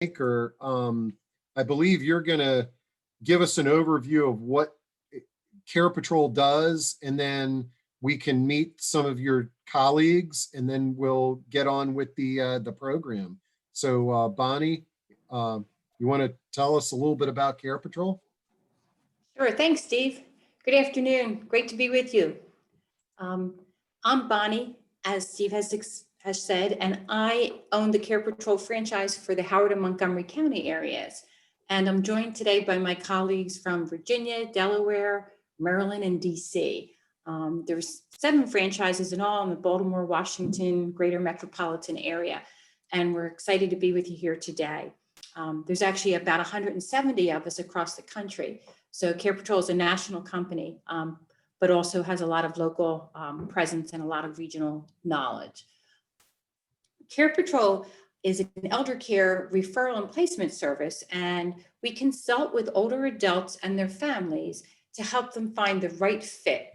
Anchor, I believe you're going to give us an overview of what CarePatrol does, and then we can meet some of your colleagues, and then we'll get on with the program. So, Bonnie, you want to tell us a little bit about CarePatrol? Sure. Thanks, Steve. Good afternoon. Great to be with you. I'm Bonnie, as Steve has said, and I own the CarePatrol franchise for the Howard and Montgomery County areas. And I'm joined today by my colleagues from Virginia, Delaware, Maryland, and DC. There's 7 franchises in all in the Baltimore, Washington, greater metropolitan area. And we're excited to be with you here today. There's actually about 170 of us across the country. So CarePatrol is a national company, but also has a lot of local presence and a lot of regional knowledge. CarePatrol is an elder care referral and placement service, and we consult with older adults and their families to help them find the right fit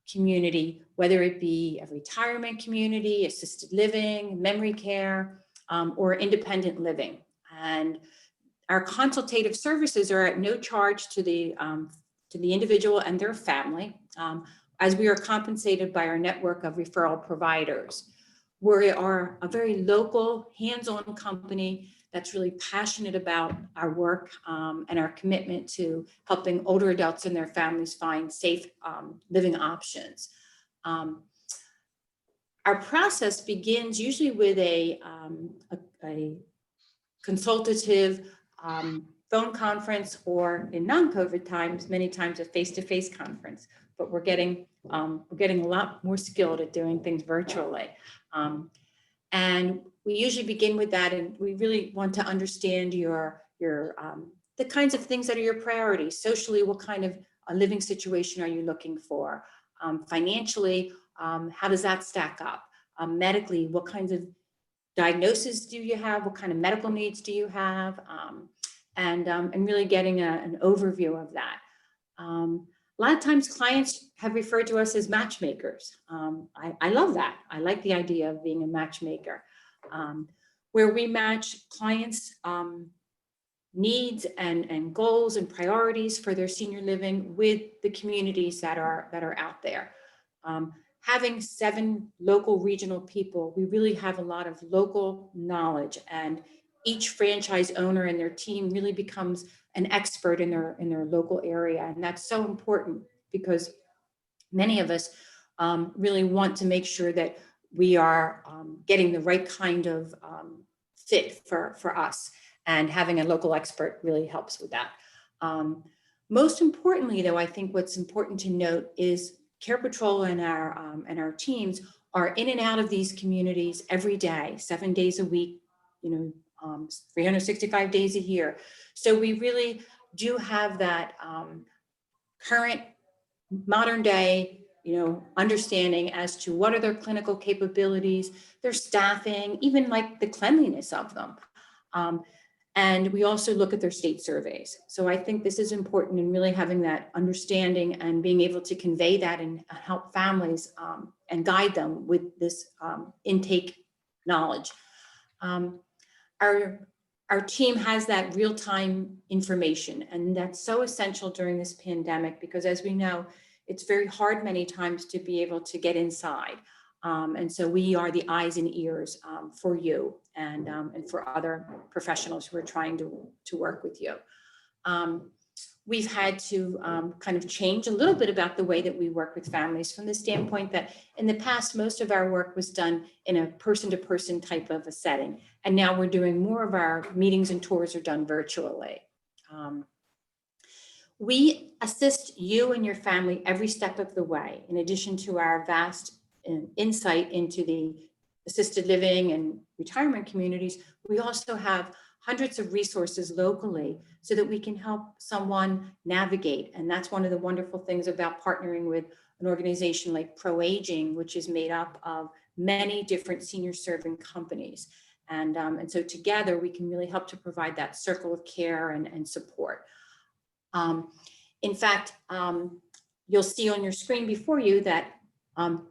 community, whether it be a retirement community, assisted living, memory care, or independent living. And our consultative services are at no charge to the individual and their family, as we are compensated by our network of referral providers. We are a very local, hands-on company that's really passionate about our work and our commitment to helping older adults and their families find safe living options. Our process begins usually with a consultative phone conference, or in non-COVID times, many times a face-to-face conference. But we're getting a lot more skilled at doing things virtually. And we usually begin with that, and we really want to understand your the kinds of things that are your priorities. Socially, what kind of a living situation are you looking for? Financially, how does that stack up? Medically, what kinds of diagnoses do you have? What kind of medical needs do you have? And really getting an overview of that. A lot of times clients have referred to us as matchmakers. I love that. I like the idea of being a matchmaker, where we match clients' needs and goals and priorities for their senior living with the communities that are out there. Having 7 local regional people, we really have a lot of local knowledge, and each franchise owner and their team really becomes an expert in their local area. And that's so important, because many of us really want to make sure that we are getting the right kind of fit for us, and having a local expert really helps with that. Most importantly, though, I think what's important to note is CarePatrol and our teams are in and out of these communities every day, 7 days a week, 365 days a year. So we really do have that current modern day, understanding as to what are their clinical capabilities, their staffing, even like the cleanliness of them. And we also look at their state surveys. So I think this is important in really having that understanding and being able to convey that and help families and guide them with this intake knowledge. Our team has that real-time information, and that's so essential during this pandemic, because as we know, it's very hard many times to be able to get inside. And so we are the eyes and ears for you and for other professionals who are trying to work with you. We've had to kind of change a little bit about the way that we work with families, from the standpoint that in the past, most of our work was done in a person-to-person type of a setting. And now we're doing more of our meetings and tours are done virtually. We assist you and your family every step of the way. In addition to our vast insight into the assisted living and retirement communities, we also have hundreds of resources locally so that we can help someone navigate. And that's one of the wonderful things about partnering with an organization like Pro-Aging, which is made up of many different senior serving companies. And so together we can really help to provide that circle of care and support. In fact, you'll see on your screen before you that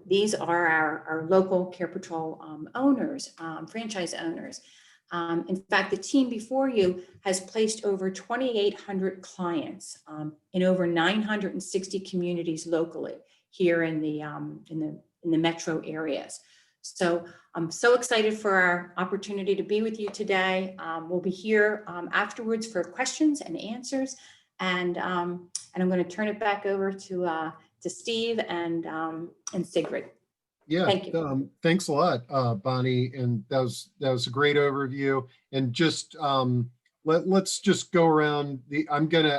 these are our local CarePatrol owners, franchise owners. In fact, the team before you has placed over 2,800 clients in over 960 communities locally here in the metro areas. So I'm so excited for our opportunity to be with you today. We'll be here afterwards for questions and answers, and I'm going to turn it back over to Steve and Sigrid. Yeah, Thank you. Thanks a lot, Bonnie, and that was a great overview. And just let's just go around the.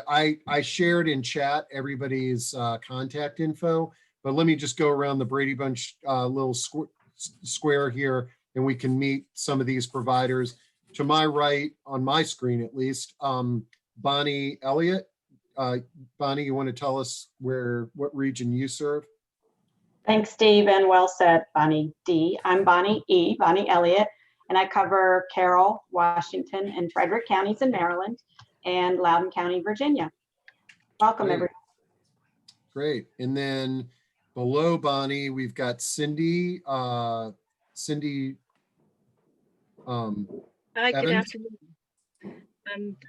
I shared in chat everybody's contact info, but let me just go around the Brady Bunch little square here, and we can meet some of these providers. To my right, on my screen at least, Bonnie Elliott. Bonnie, you want to tell us what region you serve? Thanks, Steve, and well said, Bonnie D. I'm Bonnie Elliott, and I cover Carroll, Washington, and Frederick counties in Maryland, and Loudoun County, Virginia. Welcome, Great. everyone. Great. And then below Bonnie, we've got Cindy. Hi, good Evans. afternoon.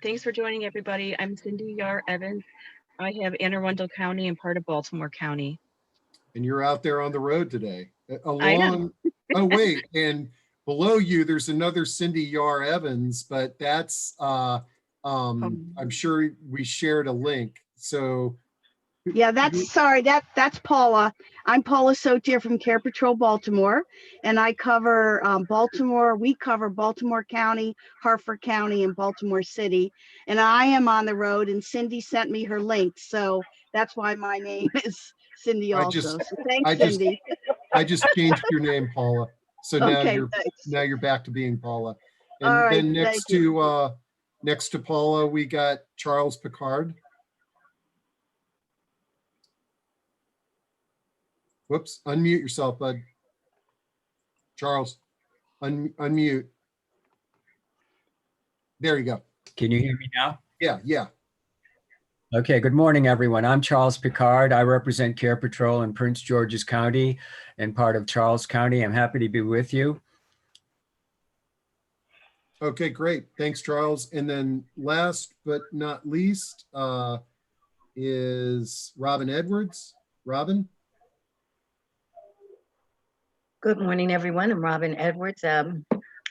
Thanks for joining, everybody. I'm Cindy Yar Evans. I have Anne Arundel County and part of Baltimore County. And you're out there on the road today. I know. Oh, wait. And below you, there's another Cindy Yar Evans, but that's, I'm sure we shared a link. So yeah, that's Paula. I'm Paula Sotier from CarePatrol Baltimore, and I cover Baltimore. We cover Baltimore County, Harford County, and Baltimore City. And I am on the road, and Cindy sent me her link, so that's why my name is Cindy also. So thanks, Cindy. I just changed your name, Paula. So now Okay, now you're back to being Paula. And all right, then next to Paula, we got Charles Picard. Whoops, unmute yourself, bud. Charles, unmute. There you go. Can you hear me now? Yeah. Okay, good morning, everyone. I'm Charles Picard. I represent CarePatrol in Prince George's County and part of Charles County. I'm happy to be with you. Okay, great. Thanks, Charles. And then last but not least is Robin Edwards. Robin? Good morning, everyone. I'm Robin Edwards.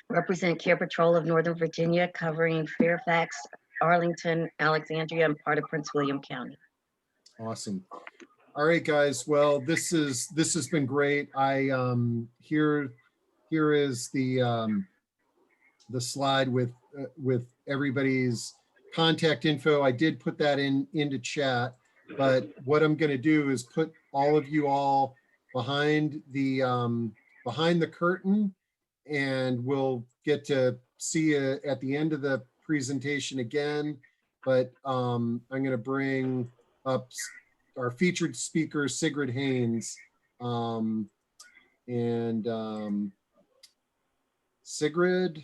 Represent CarePatrol of Northern Virginia, covering Fairfax, Arlington, Alexandria, and part of Prince William County. Awesome. All right, guys. Well, this has been great. Here is the slide with everybody's contact info. I did put that into chat, but what I'm going to do is put all of you all behind the curtain, and we'll get to see you at the end of the presentation again. But I'm going to bring up our featured speaker, Sigrid Haines. Sigrid,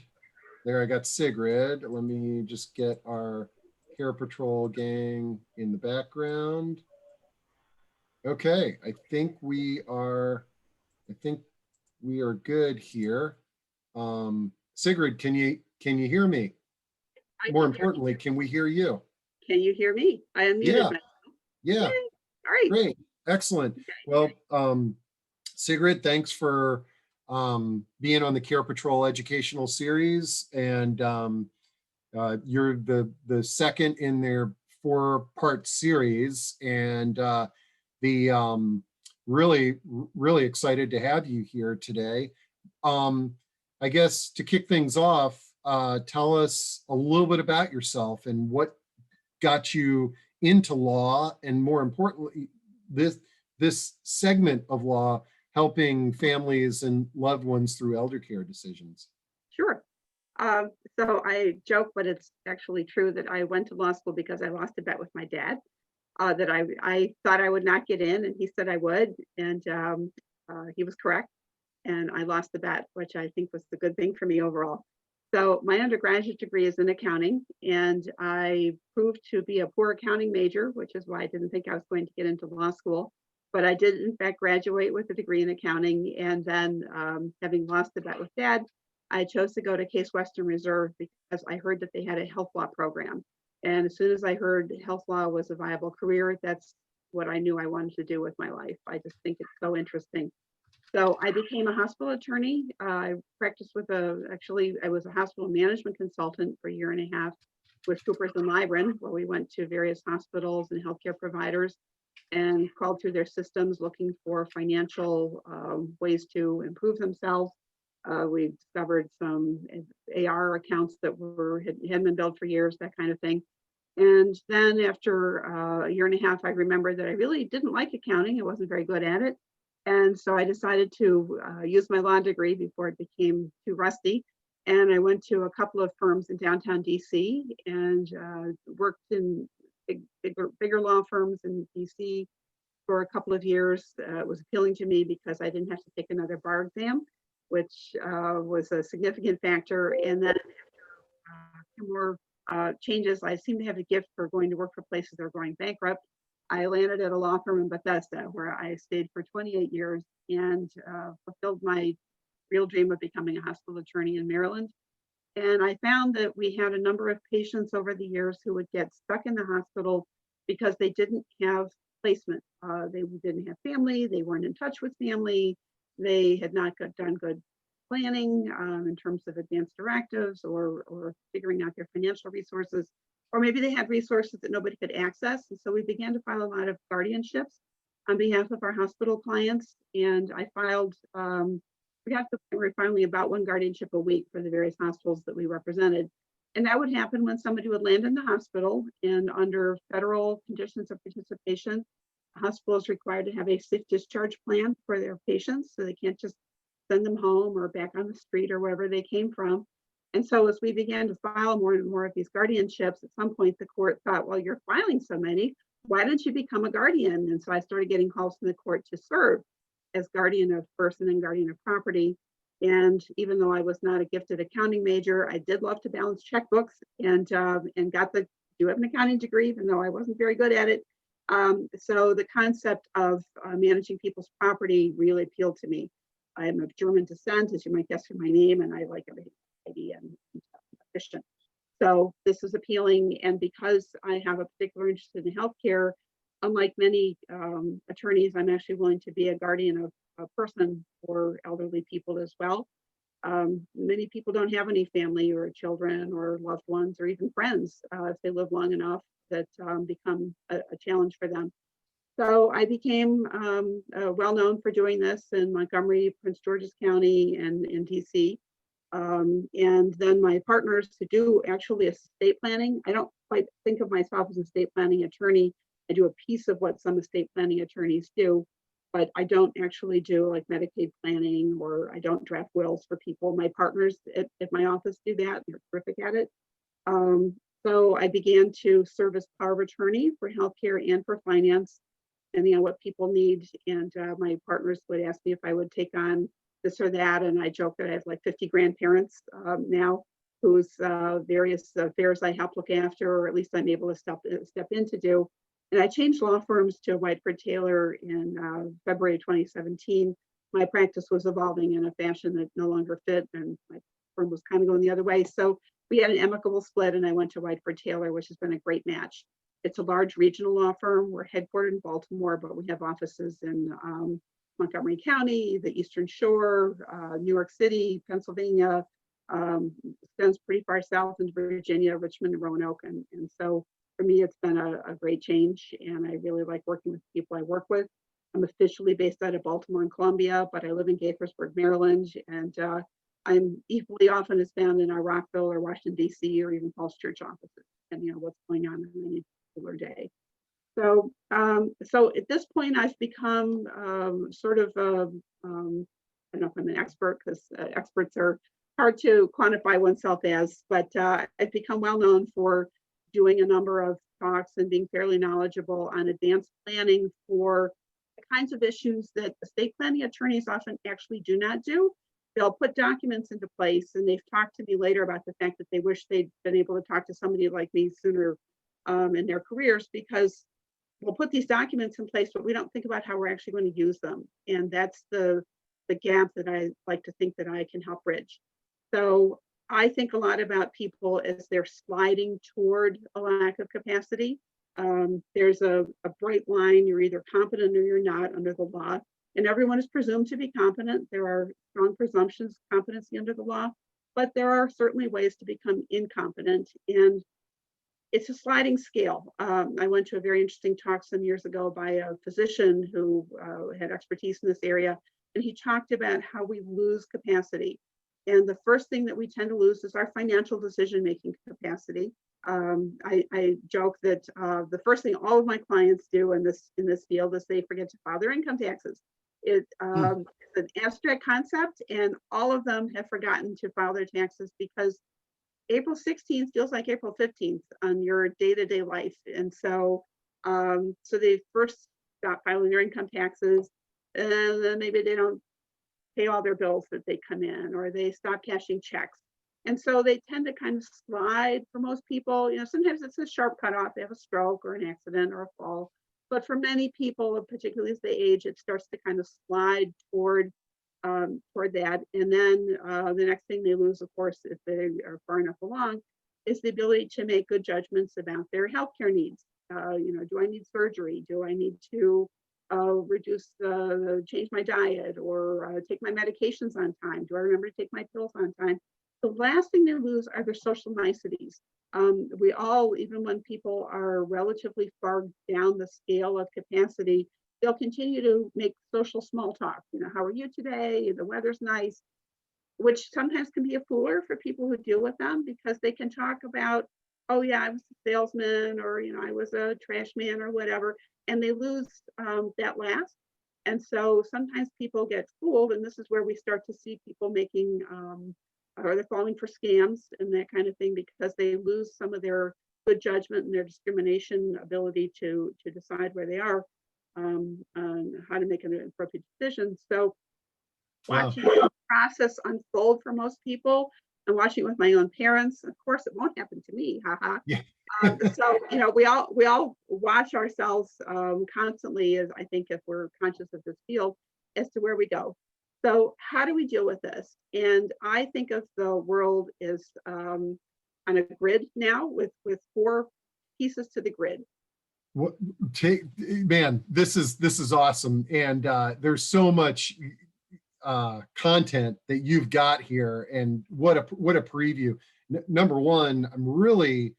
there, I got Sigrid. Let me just get our CarePatrol gang in the background. Okay, I think we are good here. Sigrid, can you hear me? More importantly, can we hear you? Can you hear me? I unmuted myself. Yeah. All right. Great. Excellent. Well, Sigrid, thanks for being on the CarePatrol Educational Series, and you're the second in their 4-part series, and really excited to have you here today. I guess to kick things off, tell us a little bit about yourself and what got you into law, and more importantly, this segment of law, helping families and loved ones through elder care decisions. Sure. So I joke, but it's actually true that I went to law school because I lost a bet with my dad. That I thought I would not get in, and he said I would, and he was correct, and I lost the bet, which I think was the good thing for me overall. So my undergraduate degree is in accounting, and I proved to be a poor accounting major, which is why I didn't think I was going to get into law school. But I did, in fact, graduate with a degree in accounting, and then having lost the bet with Dad, I chose to go to Case Western Reserve because I heard that they had a health law program. And as soon as I heard health law was a viable career, that's what I knew I wanted to do with my life. I just think it's so interesting. So I became a hospital attorney. I practiced with actually, I was a hospital management consultant for a year and a half with Coopers and Lybrand, where we went to various hospitals and healthcare providers and crawled through their systems looking for financial ways to improve themselves. We discovered some AR accounts that hadn't been billed for years, that kind of thing. And then after a year and a half, I remembered that I really didn't like accounting. I wasn't very good at it. And so I decided to use my law degree before it became too rusty. And I went to a couple of firms in downtown DC and worked in bigger law firms in DC for a couple of years. It was appealing to me because I didn't have to take another bar exam, which was a significant factor. And then more changes, I seem to have a gift for going to work for places that are going bankrupt. I landed at a law firm in Bethesda where I stayed for 28 years and fulfilled my real dream of becoming a hospital attorney in Maryland. And I found that we had a number of patients over the years who would get stuck in the hospital because they didn't have placement. They didn't have family, they weren't in touch with family, they had not done good planning in terms of advanced directives or figuring out their financial resources, or maybe they had resources that nobody could access. And so we began to file a lot of guardianships on behalf of our hospital clients. And I filed, we got to the point where finally about one guardianship a week for the various hospitals that we represented. And that would happen when somebody would land in the hospital and under federal conditions of participation, the hospital is required to have a safe discharge plan for their patients. So they can't just send them home or back on the street or wherever they came from. And so as we began to file more and more of these guardianships, at some point the court thought, well, you're filing so many, why don't you become a guardian? And so I started getting calls from the court to serve as guardian of person and guardian of property. And even though I was not a gifted accounting major, I did love to balance checkbooks and do have an accounting degree, even though I wasn't very good at it. So the concept of managing people's property really appealed to me. I am of German descent, as you might guess from my name, and I like everything tidy and efficient. So this is appealing, and because I have a particular interest in healthcare, unlike many attorneys, I'm actually willing to be a guardian of a person for elderly people as well. Many people don't have any family or children or loved ones or even friends if they live long enough that become a challenge for them. So I became well known for doing this in Montgomery, Prince George's County, and in DC. And then my partners who do actually estate planning, I don't quite think of myself as an estate planning attorney. I do a piece of what some estate planning attorneys do, but I don't actually do like Medicaid planning, or I don't draft wills for people. My partners at my office do that. They're terrific at it. So I began to serve as power of attorney for healthcare and for finance, depending on what people need. And my partners would ask me if I would take on this or that. And I joke that I have like 50 grandparents now whose various affairs I help look after, or at least I'm able to step in to do. And I changed law firms to Whiteford Taylor in February 2017. My practice was evolving in a fashion that no longer fit, and my firm was kind of going the other way. So we had an amicable split, and I went to Whiteford Taylor, which has been a great match. It's a large regional law firm. We're headquartered in Baltimore, but we have offices in Montgomery County, the Eastern Shore, New York City, Pennsylvania, extends pretty far south into Virginia, Richmond, and Roanoke. And so for me, it's been a great change, and I really like working with the people I work with. I'm officially based out of Baltimore and Columbia, but I live in Gaithersburg, Maryland, and I'm equally often as found in our Rockville or Washington, D.C., or even Falls Church offices, depending on what's going on in any particular day. So, so at this point, I've become sort of, I don't know if I'm an expert, because experts are hard to quantify oneself as, but I've become well known for doing a number of talks and being fairly knowledgeable on advanced planning for the kinds of issues that estate planning attorneys often actually do not do. They'll put documents into place, and they've talked to me later about the fact that they wish they'd been able to talk to somebody like me sooner in their careers, because we'll put these documents in place, but we don't think about how we're actually going to use them. And that's the gap that I like to think that I can help bridge. So I think a lot about people as they're sliding toward a lack of capacity. There's a bright line, you're either competent or you're not under the law, and everyone is presumed to be competent. There are strong presumptions of competency under the law, but there are certainly ways to become incompetent, and it's a sliding scale. I went to a very interesting talk some years ago by a physician who had expertise in this area, and he talked about how we lose capacity. And the first thing that we tend to lose is our financial decision-making capacity. I joke that the first thing all of my clients do in this field is they forget to file their income taxes. It's an abstract concept, and all of them have forgotten to file their taxes because April 16th feels like April 15th on your day-to-day life. And so, so they first stop filing their income taxes, and then maybe they don't pay all their bills that they come in, or they stop cashing checks. And so they tend to kind of slide for most people. You know, sometimes it's a sharp cutoff. They have a stroke or an accident or a fall. But for many people, particularly as they age, it starts to kind of slide toward that. And then the next thing they lose, of course, if they are far enough along, is the ability to make good judgments about their healthcare needs. You know, do I need surgery? Do I need to change my diet, or take my medications on time? Do I remember to take my pills on time? The last thing they lose are their social niceties. We all, even when people are relatively far down the scale of capacity, they'll continue to make social small talk. You know, how are you today? The weather's nice, which sometimes can be a fooler for people who deal with them, because they can talk about, oh yeah, I was a salesman, or, you know, I was a trash man or whatever, and they lose that last. And so sometimes people get fooled, and this is where we start to see people making, or they're falling for scams and that kind of thing, because they lose some of their good judgment and their discrimination ability to decide where they are, on how to make an appropriate decision. So watching the process unfold for most people, and watching it with my own parents, of course it won't happen to me, haha. Yeah. So, you know, we all watch ourselves constantly, as I think, if we're conscious of this field, as to where we go. So how do we deal with this? And I think of the world as on a grid now, with 4 pieces to the grid. Man, this is awesome, and there's so much content that you've got here, and what a preview. Number one, I'm really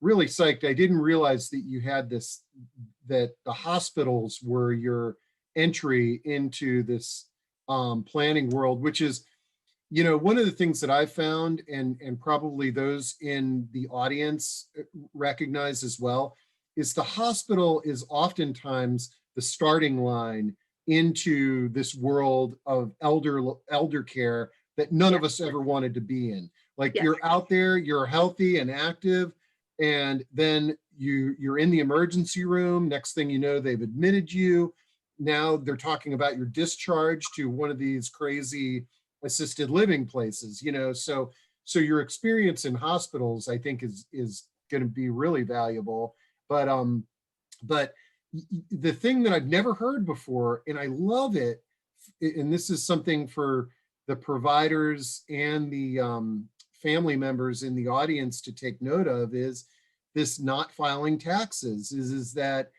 psyched. I didn't realize that you had this, that the hospitals were your entry into this planning world, which is, you know, one of the things that I've found, and probably those in the audience recognize as well, is the hospital is oftentimes the starting line into this world of elder care that none of us ever wanted to be in. Like, you're out there, you're healthy and active, and then you're in the emergency room. Next thing you know, they've admitted you. Now they're talking about your discharge to one of these crazy assisted living places, you know. So your experience in hospitals, I think, is going to be really valuable. But the thing that I've never heard before, and I love it, and this is something for the providers and the family members in the audience to take note of, is this not filing taxes. Is that,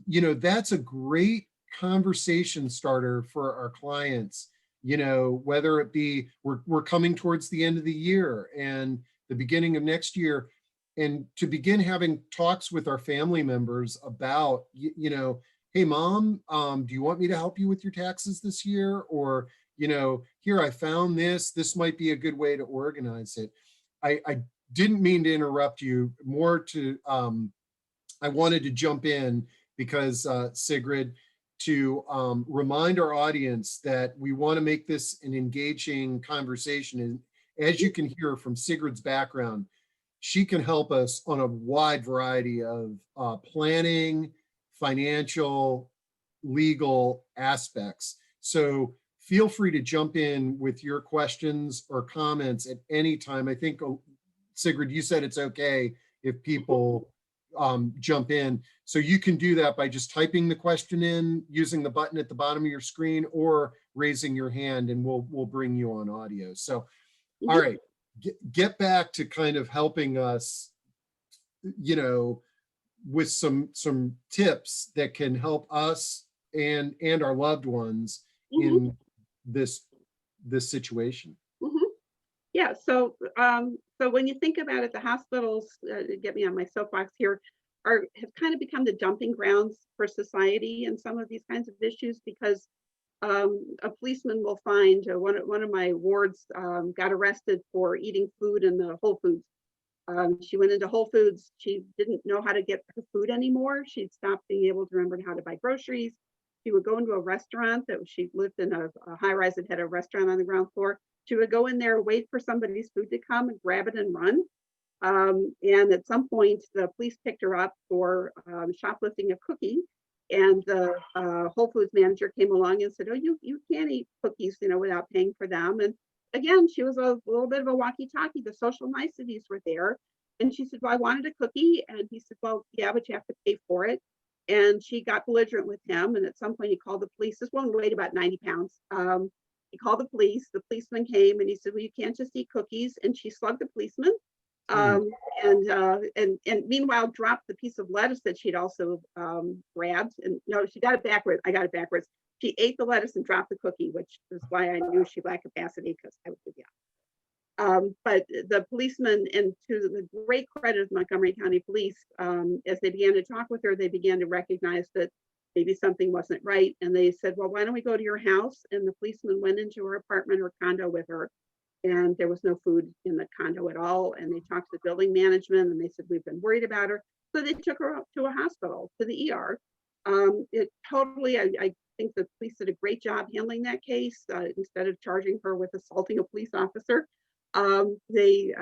you know, that's a great conversation starter for our clients. You know, whether it be we're coming towards the end of the year and the beginning of next year, and to begin having talks with our family members about, you know, hey mom, do you want me to help you with your taxes this year? Or, you know, here, I found this might be a good way to organize it. I didn't mean to interrupt you. More to, I wanted to jump in because Sigrid, to remind our audience that we want to make this an engaging conversation. And as you can hear from Sigrid's background, she can help us on a wide variety of planning, financial, legal aspects. So feel free to jump in with your questions or comments at any time. I think, Sigrid, you said it's okay if people jump in. So you can do that by just typing the question in, using the button at the bottom of your screen, or raising your hand, and we'll bring you on audio. So All right, get back to kind of helping us, with some tips that can help us and our loved ones in this situation. Yeah, so when you think about it, the hospitals, get me on my soapbox here, have kind of become the dumping grounds for society in some of these kinds of issues, because a policeman will find one of my wards got arrested for eating food in the Whole Foods. She went into Whole Foods. She didn't know how to get her food anymore. She'd stopped being able to remember how to buy groceries. She would go into a restaurant she lived in a high rise that had a restaurant on the ground floor. She would go in there, wait for somebody's food to come and grab it and run. And at some point, the police picked her up for shoplifting a cookie. And the Whole Foods manager came along and said, "Oh, you can't eat cookies, without paying for them." And again, she was a little bit of a walkie-talkie. The social niceties were there. And she said, "Well, I wanted a cookie." And he said, "Well, yeah, but you have to pay for it." And she got belligerent with him. And at some point he called the police. This woman weighed about 90 pounds. He called the police. The policeman came and he said, "Well, you can't just eat cookies." And she slugged the policeman. And meanwhile dropped the piece of lettuce that she'd also grabbed. And no, she got it backwards. I got it backwards. She ate the lettuce and dropped the cookie, which is why I knew she lacked capacity, because I was with you. But the policeman, and to the great credit of Montgomery County Police, as they began to talk with her, they began to recognize that maybe something wasn't right. And they said, "Well, why don't we go to your house?" And the policeman went into her apartment or condo with her. And there was no food in the condo at all. And they talked to the building management and they said, "We've been worried about her." So they took her up to a hospital, to the ER. I think the police did a great job handling that case. Instead of charging her with assaulting a police officer, they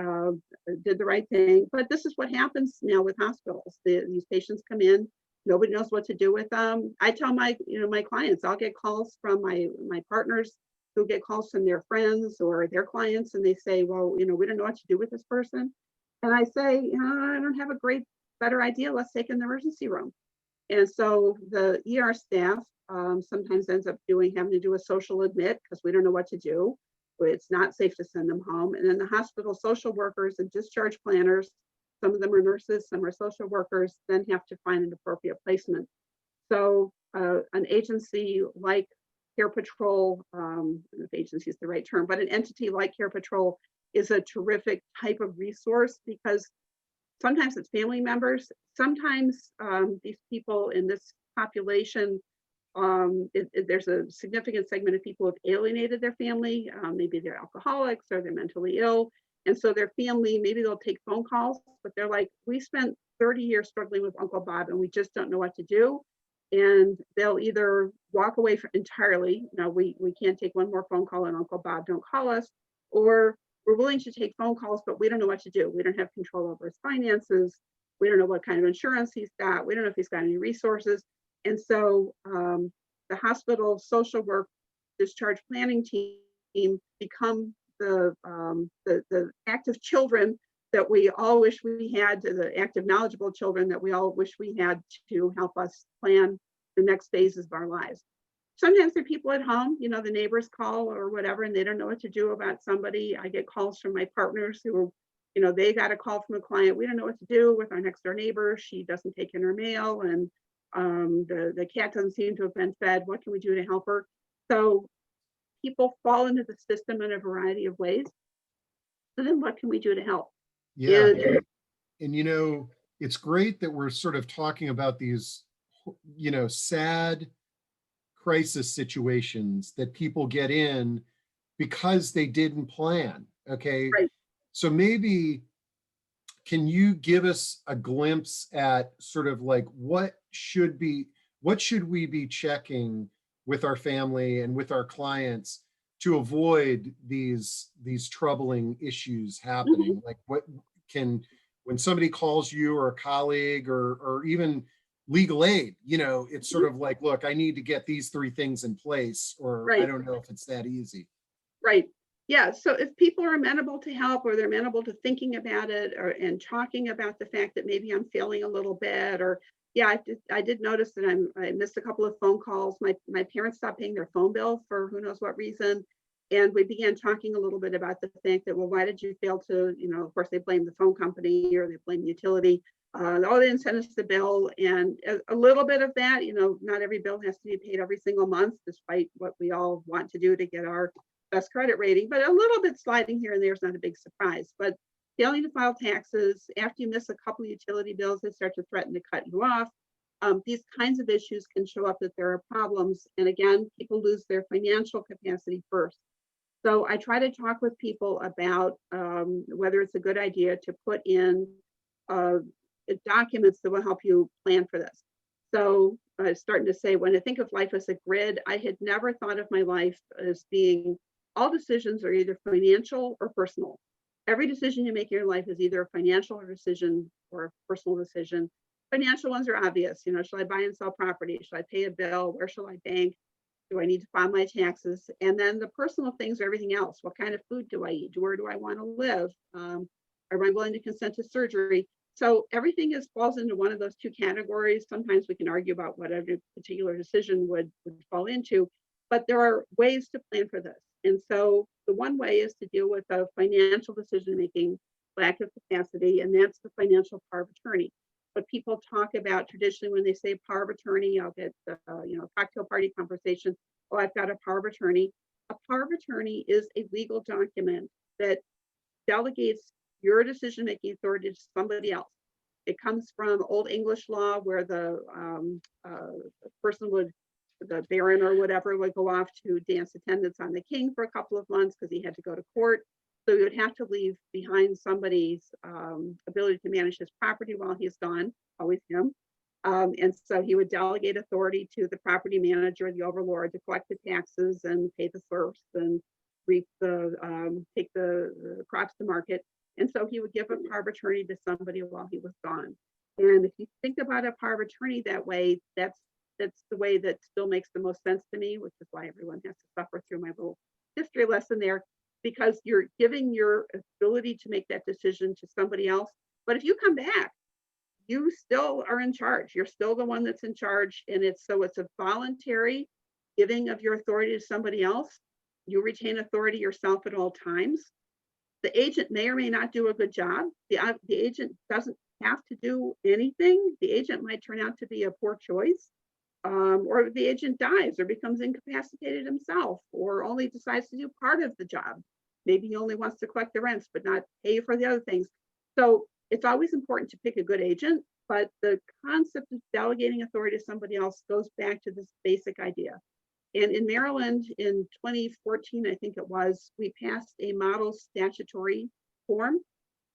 did the right thing. But this is what happens now with hospitals. These patients come in, nobody knows what to do with them. I tell my clients, I'll get calls from my partners who get calls from their friends or their clients, and they say, "Well, we don't know what to do with this person." And I say, "I don't have a better idea. Let's take in the emergency room." And so the ER staff sometimes ends up having to do a social admit, because we don't know what to do. It's not safe to send them home. And then the hospital social workers and discharge planners, some of them are nurses, some are social workers, then have to find an appropriate placement. So an agency like CarePatrol, I don't know if agency is the right term, but an entity like CarePatrol is a terrific type of resource, because sometimes it's family members. Sometimes these people in this population, there's a significant segment of people who have alienated their family. Maybe they're alcoholics or they're mentally ill. And so their family, maybe they'll take phone calls, but they're like, "We spent 30 years struggling with Uncle Bob and we just don't know what to do." And they'll either walk away entirely. "No, we can't take one more phone call, and Uncle Bob, don't call us." Or, "We're willing to take phone calls, but we don't know what to do. We don't have control over his finances. We don't know what kind of insurance he's got. We don't know if he's got any resources." And so the hospital social work discharge planning team become the active children that we all wish we had, the active knowledgeable children that we all wish we had, to help us plan the next phases of our lives. Sometimes there are people at home, the neighbors call or whatever, and they don't know what to do about somebody. I get calls from my partners who, they got a call from a client. "We don't know what to do with our next door neighbor. She doesn't take in her mail, and the cat doesn't seem to have been fed. What can we do to help her?" So people fall into the system in a variety of ways. So then what can we do to help? Yeah. And it's great that we're sort of talking about these, sad crisis situations that people get in because they didn't plan. Okay. Right. So maybe can you give us a glimpse at sort of like what should we be checking with our family and with our clients to avoid these troubling issues happening? Like when somebody calls you or a colleague or even legal aid, it's sort of like, "Look, I need to get these 3 things in place," or Right. I don't know if it's that easy. Right. Yeah. So if people are amenable to help, or they're amenable to thinking about it, and talking about the fact that maybe I'm failing a little bit, or I did notice that I missed a couple of phone calls. My parents stopped paying their phone bill for who knows what reason. And we began talking a little bit about the fact that, well, why did you fail to, of course, they blame the phone company or they blame the utility. Oh, they didn't send us the bill. And a little bit of that, not every bill has to be paid every single month, despite what we all want to do to get our best credit rating. But a little bit sliding here and there is not a big surprise. But failing to file taxes, after you miss a couple of utility bills, they start to threaten to cut you off. These kinds of issues can show up that there are problems. And again, people lose their financial capacity first. So I try to talk with people about whether it's a good idea to put in documents that will help you plan for this. So I was starting to say, when I think of life as a grid, I had never thought of my life as being, all decisions are either financial or personal. Every decision you make in your life is either a financial decision or a personal decision. Financial ones are obvious. Should I buy and sell property? Should I pay a bill? Where shall I bank? Do I need to file my taxes? And then the personal things are everything else. What kind of food do I eat? Where do I want to live? Am I willing to consent to surgery? So everything falls into one of those two categories. Sometimes we can argue about what every particular decision would fall into, but there are ways to plan for this. And so the one way is to deal with a financial decision-making lack of capacity, and that's the financial power of attorney. But people talk about traditionally when they say power of attorney, I'll get cocktail party conversation. Oh, I've got a power of attorney. A power of attorney is a legal document that delegates your decision-making authority to somebody else. It comes from Old English law where the person the baron or whatever would go off to dance attendance on the king for a couple of months because he had to go to court. So he would have to leave behind somebody's ability to manage his property while he's gone, always him. And so he would delegate authority to the property manager, the overlord, to collect the taxes and pay the serfs and reap take the crops to market. And so he would give a power of attorney to somebody while he was gone. And if you think about a power of attorney that way, that's the way that still makes the most sense to me, which is why everyone has to suffer through my little history lesson there, because you're giving your ability to make that decision to somebody else. But if you come back, you still are in charge. You're still the one that's in charge. And it's a voluntary giving of your authority to somebody else. You retain authority yourself at all times. The agent may or may not do a good job. The agent doesn't have to do anything. The agent might turn out to be a poor choice. Or the agent dies or becomes incapacitated himself, or only decides to do part of the job. Maybe he only wants to collect the rents, but not pay for the other things. So it's always important to pick a good agent, but the concept of delegating authority to somebody else goes back to this basic idea. And in Maryland in 2014, I think it was, we passed a model statutory form.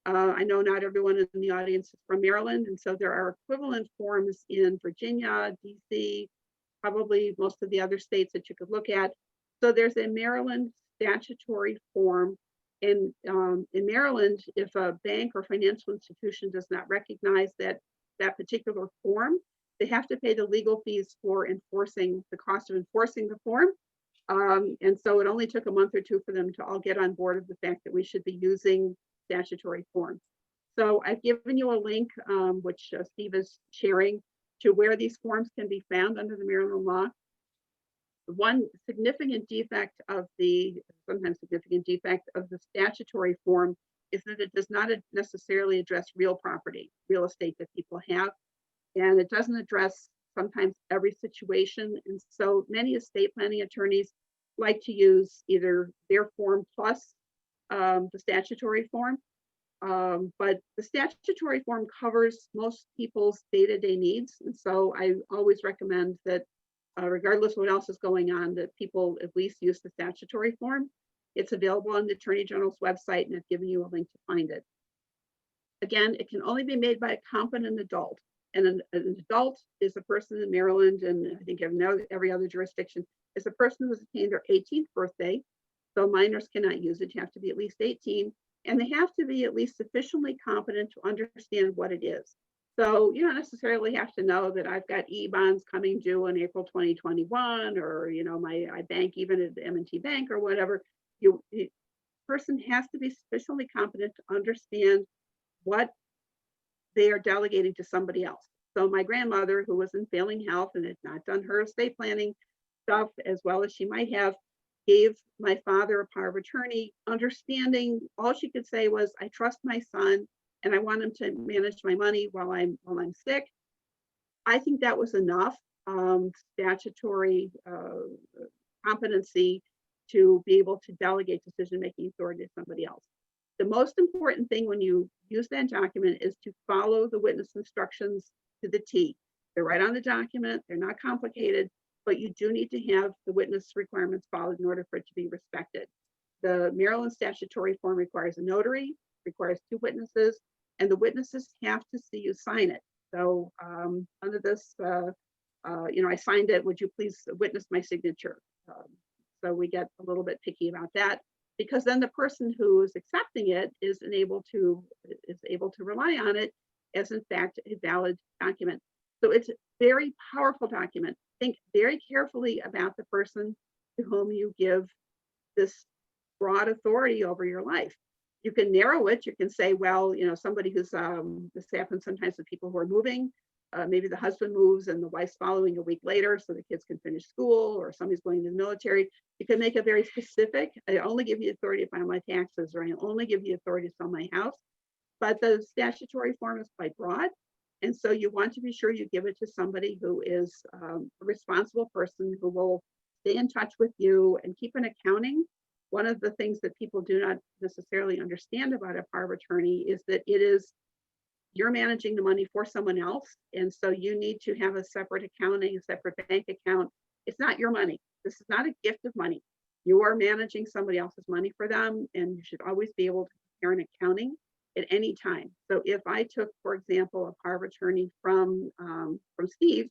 I know not everyone in the audience is from Maryland, and so there are equivalent forms in Virginia, DC, probably most of the other states that you could look at. So there's a Maryland statutory form. And in Maryland, if a bank or financial institution does not recognize that particular form, they have to pay the legal fees for enforcing the cost of enforcing the form. And so it only took a month or two for them to all get on board of the fact that we should be using statutory forms. So I've given you a link, which Steve is sharing, to where these forms can be found under the Maryland law. One significant defect of sometimes significant defect of the statutory form is that it does not necessarily address real property, real estate that people have. And it doesn't address sometimes every situation. And so many estate planning attorneys like to use either their form plus the statutory form. But the statutory form covers most people's day-to-day needs. And so I always recommend that regardless of what else is going on, that people at least use the statutory form. It's available on the Attorney General's website, and I've given you a link to find it. Again, it can only be made by a competent adult. And an adult is a person in Maryland, and I think every other jurisdiction, is a person who has attained their 18th birthday. So minors cannot use it. You have to be at least 18, and they have to be at least sufficiently competent to understand what it is. So you don't necessarily have to know that I've got e-bonds coming due in April 2021, or I bank even at the M&T Bank or whatever. The person has to be sufficiently competent to understand what they are delegating to somebody else. So my grandmother, who was in failing health and had not done her estate planning stuff as well as she might have, gave my father a power of attorney, understanding all she could say was, I trust my son and I want him to manage my money while I'm sick. I think that was enough statutory competency to be able to delegate decision-making authority to somebody else. The most important thing when you use that document is to follow the witness instructions to the T. They're right on the document, they're not complicated, but you do need to have the witness requirements followed in order for it to be respected. The Maryland statutory form requires a notary, requires 2 witnesses, and the witnesses have to see you sign it. So under this, I signed it, would you please witness my signature? So we get a little bit picky about that, because then the person who is accepting it is able to rely on it as in fact a valid document. So it's a very powerful document. Think very carefully about the person to whom you give this broad authority over your life. You can narrow it. You can say, well, somebody who's, this happens sometimes with people who are moving. Maybe the husband moves and the wife's following a week later so the kids can finish school, or somebody's going to the military. You can make it very specific. I only give you authority to file my taxes, or I only give you authority to sell my house. But the statutory form is quite broad. And so you want to be sure you give it to somebody who is a responsible person who will stay in touch with you and keep an accounting. One of the things that people do not necessarily understand about a power of attorney is that you're managing the money for someone else. And so you need to have a separate accounting, a separate bank account. It's not your money. This is not a gift of money. You are managing somebody else's money for them, and you should always be able to prepare an accounting at any time. So if I took, for example, a power of attorney from Steve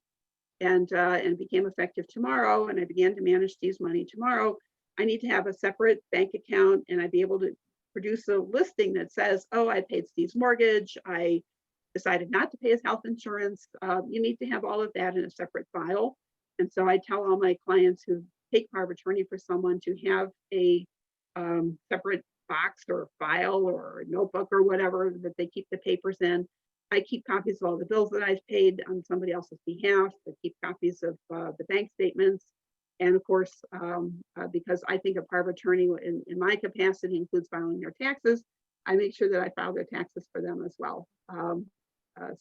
and became effective tomorrow, and I began to manage Steve's money tomorrow, I need to have a separate bank account, and I'd be able to produce a listing that says, oh, I paid Steve's mortgage, I decided not to pay his health insurance. You need to have all of that in a separate file. And so I tell all my clients who take power of attorney for someone to have a separate box or file or notebook or whatever that they keep the papers in. I keep copies of all the bills that I've paid on somebody else's behalf. I keep copies of the bank statements. And of course, because I think a power of attorney in my capacity includes filing their taxes, I make sure that I file their taxes for them as well.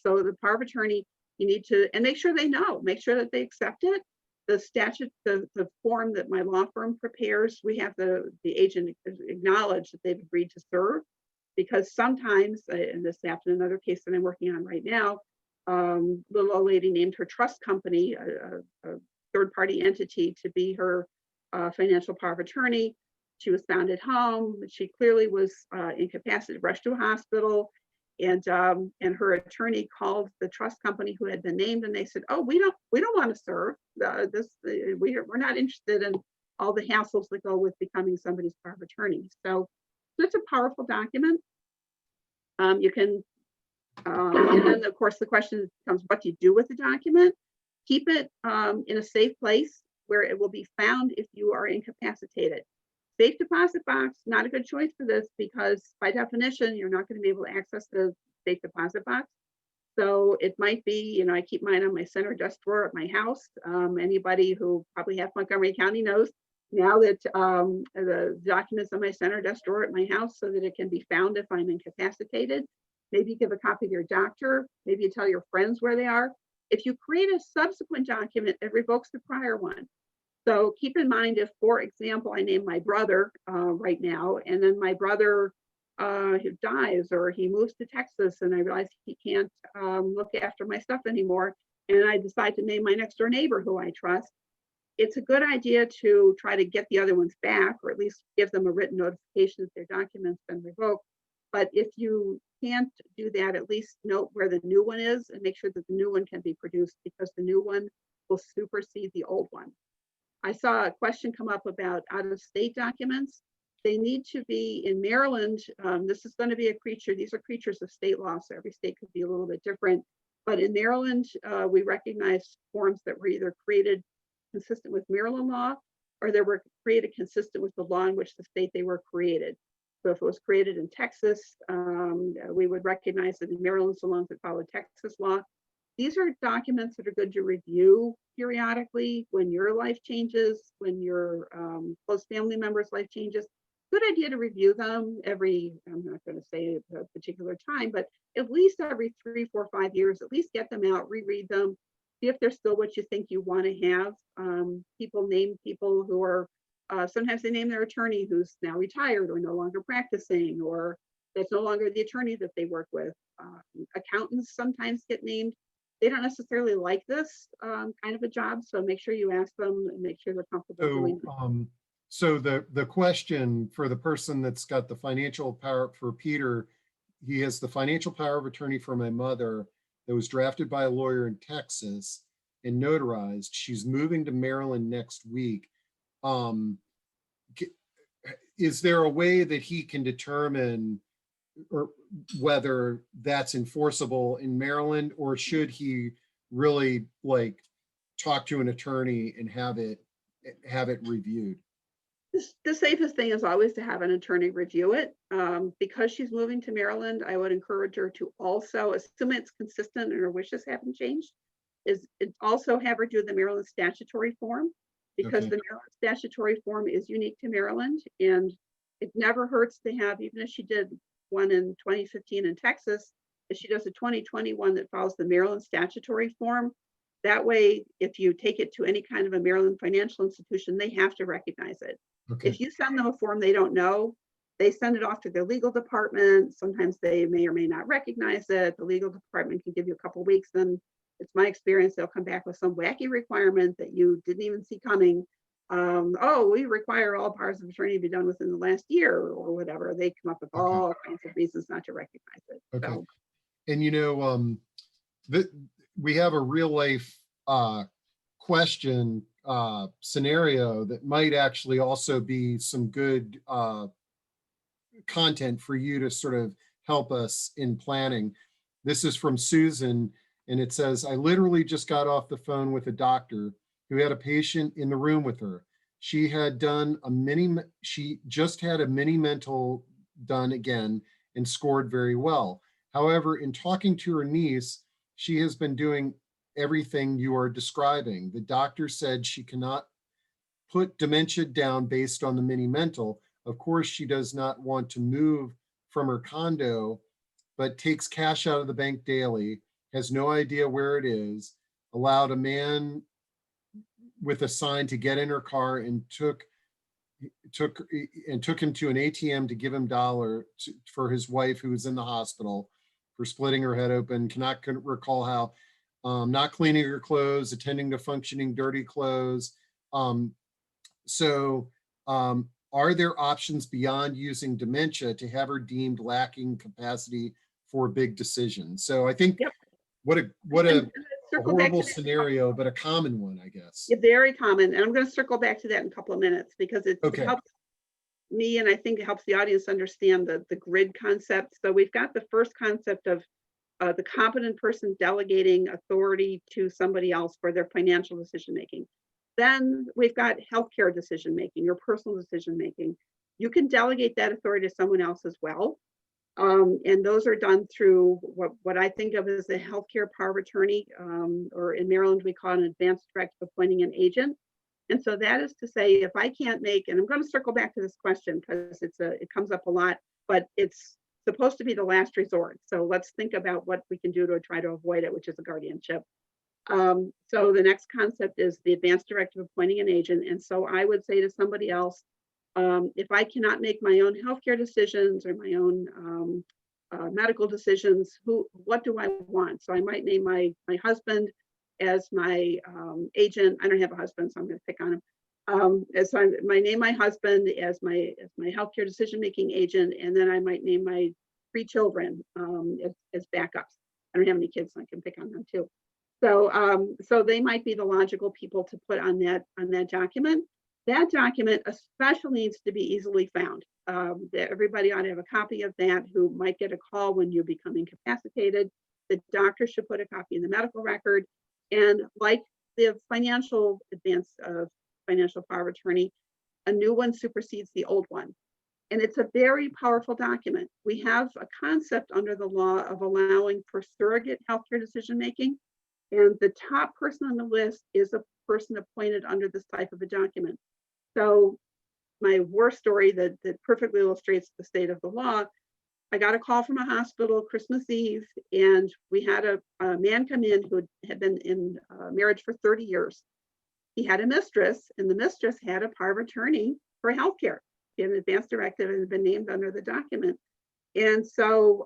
So the power of attorney, you need to, and make sure they know, make sure that they accept it. The statute, the form that my law firm prepares, we have the agent acknowledge that they've agreed to serve, because sometimes, and this happened in another case that I'm working on right now, little old lady named her trust company, a third-party entity, to be her financial power of attorney. She was found at home. She clearly was incapacitated, rushed to a hospital, and her attorney called the trust company who had been named, and they said, "Oh, we don't want to serve we're not interested in all the hassles that go with becoming somebody's power of attorney." So it's a powerful document. You can, and then of course the question becomes, what do you do with the document? Keep it in a safe place where it will be found if you are incapacitated. Safe deposit box, not a good choice for this, because by definition, you're not going to be able to access the safe deposit box. So it might be, I keep mine on my center desk drawer at my house. Anybody who probably half Montgomery County knows now that the documents on my center desk drawer at my house, so that it can be found if I'm incapacitated. Maybe you give a copy to your doctor. Maybe you tell your friends where they are. If you create a subsequent document, it revokes the prior one. So keep in mind, if, for example, I name my brother right now, and then my brother he dies, or he moves to Texas, and I realize he can't look after my stuff anymore, and I decide to name my next door neighbor who I trust, it's a good idea to try to get the other ones back, or at least give them a written notification that their document's been revoked. But if you can't do that, at least note where the new one is and make sure that the new one can be produced, because the new one will supersede the old one. I saw a question come up about out-of-state documents. They need to be in Maryland. This is going to be these are creatures of state law, so every state could be a little bit different. But in Maryland, we recognize forms that were either created consistent with Maryland law, or they were created consistent with the law in which the state they were created. So if it was created in Texas, we would recognize that in Maryland, so long as it followed Texas law. these are documents that are good to review periodically when your life changes, when your close family member's life changes. Good idea to review them every, I'm not going to say a particular time, but at least every 3, 4, 5 years, at least get them out, reread them, see if they're still what you think you want to have. People name people who are, sometimes they name their attorney who's now retired or no longer practicing, or that's no longer the attorney that they work with. Accountants sometimes get named. They don't necessarily like this kind of a job, so make sure you ask them and make sure they're comfortable doing it. So the question for the person that's got the financial power, for Peter, he has the financial power of attorney for my mother that was drafted by a lawyer in Texas and notarized. She's moving to Maryland next week. Is there a way that he can determine or whether that's enforceable in Maryland, or should he really like talk to an attorney and have it reviewed? The safest thing is always to have an attorney review it. Because she's moving to Maryland, I would encourage her to also, assume it's consistent and her wishes haven't changed, also have her do the Maryland statutory form, because Okay. the Maryland statutory form is unique to Maryland, and it never hurts to have, even if she did one in 2015 in Texas, if she does a 2021 that follows the Maryland statutory form. That way, if you take it to any kind of a Maryland financial institution, they have to recognize it. Okay. If you send them a form they don't know, they send it off to their legal department. Sometimes they may or may not recognize it. The legal department can give you a couple of weeks. Then it's my experience, they'll come back with some wacky requirement that you didn't even see coming. Oh, we require all powers of attorney to be done within the last year or whatever. They come up with all kinds of reasons not to recognize it. Okay. So, And we have a real life question scenario that might actually also be some good content for you to sort of help us in planning. This is from Susan, and it says, I literally just got off the phone with a doctor who had a patient in the room with her. She just had a mini mental done again and scored very well. However, in talking to her niece, she has been doing everything you are describing. The doctor said she cannot put dementia down based on the mini mental. Of course, she does not want to move from her condo, but takes cash out of the bank daily, has no idea where it is, allowed a man with a sign to get in her car and took him to an ATM to give him for his wife who was in the hospital for splitting her head open. Cannot recall how, not cleaning her clothes, attending to functioning dirty clothes. Are there options beyond using dementia to have her deemed lacking capacity for big decisions? So I think what a horrible scenario, but a common one, I guess. Yeah, very common. And I'm going to circle back to that in a couple of minutes because it Okay. helps me, and I think it helps the audience understand the grid concept. So we've got the first concept of the competent person delegating authority to somebody else for their financial decision making. Then we've got healthcare decision making, your personal decision making. You can delegate that authority to someone else as well. And those are done through what I think of as a healthcare power of attorney, or in Maryland, we call it an advanced directive appointing an agent. And so that is to say, if I can't make, and I'm going to circle back to this question because it comes up a lot, but it's supposed to be the last resort. So let's think about what we can do to try to avoid it, which is a guardianship. So the next concept is the advanced directive appointing an agent. And so I would say to somebody else, if I cannot make my own healthcare decisions or my own medical decisions, what do I want? So I might name my husband as my agent. I don't have a husband, so I'm going to pick on him. So I might name my husband as my healthcare decision-making agent, and then I might name my 3 children as backups. I don't have any kids, so I can pick on them too. So they might be the logical people to put on that document. That document especially needs to be easily found. Everybody ought to have a copy of that who might get a call when you become incapacitated. The doctor should put a copy in the medical record. And like the financial advance of financial power of attorney, a new one supersedes the old one. And it's a very powerful document. We have a concept under the law of allowing for surrogate healthcare decision-making. And the top person on the list is a person appointed under this type of a document. So my war story that perfectly illustrates the state of the law. I got a call from a hospital Christmas Eve, and we had a man come in who had been in marriage for 30 years. He had a mistress, and the mistress had a power of attorney for healthcare. He had an advance directive and had been named under the document. And so,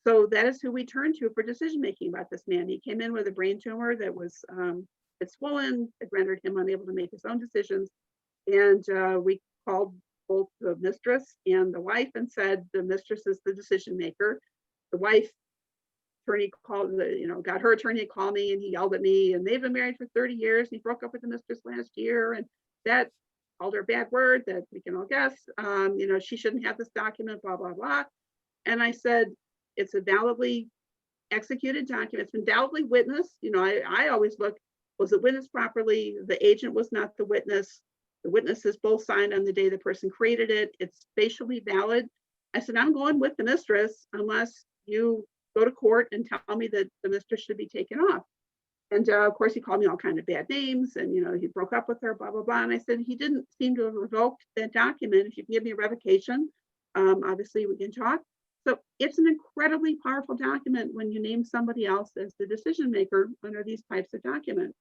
so that is who we turned to for decision making about this man. He came in with a brain tumor that was had swollen, it rendered him unable to make his own decisions. And we called both the mistress and the wife and said the mistress is the decision maker. The wife attorney called, got her attorney to call me, and he yelled at me, and they've been married for 30 years. He broke up with the mistress last year, and that called her a bad word that we can all guess. She shouldn't have this document, blah, blah, blah. And I said, it's a validly executed document. It's been validly witnessed. I always look, was it witnessed properly? The agent was not the witness. The witnesses both signed on the day the person created it. It's facially valid. I said, I'm going with the mistress unless you go to court and tell me that the mistress should be taken off. And of course, he called me all kinds of bad names, and he broke up with her, blah, blah, blah. And I said, he didn't seem to have revoked that document. If you can give me a revocation, obviously we can talk. So it's an incredibly powerful document when you name somebody else as the decision maker under these types of documents.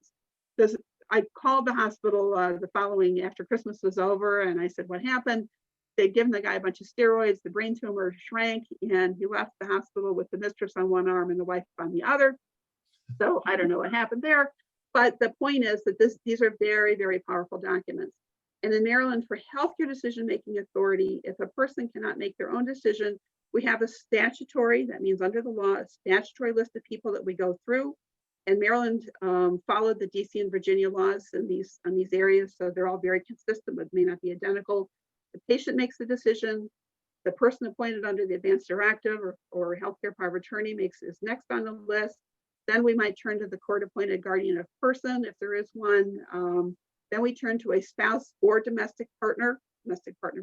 Because I called the hospital the following after Christmas was over, and I said, what happened? They'd given the guy a bunch of steroids, the brain tumor shrank, and he left the hospital with the mistress on one arm and the wife on the other. So I don't know what happened there, but the point is that these are very, very powerful documents. And in Maryland, for healthcare decision-making authority, if a person cannot make their own decision, we have a statutory, that means under the law, a statutory list of people that we go through. And Maryland followed the DC and Virginia laws in these areas, so they're all very consistent, but may not be identical. The patient makes the decision. The person appointed under the advance directive or healthcare power of attorney is next on the list. Then we might turn to the court-appointed guardian of person, if there is one. Then we turn to a spouse or domestic partner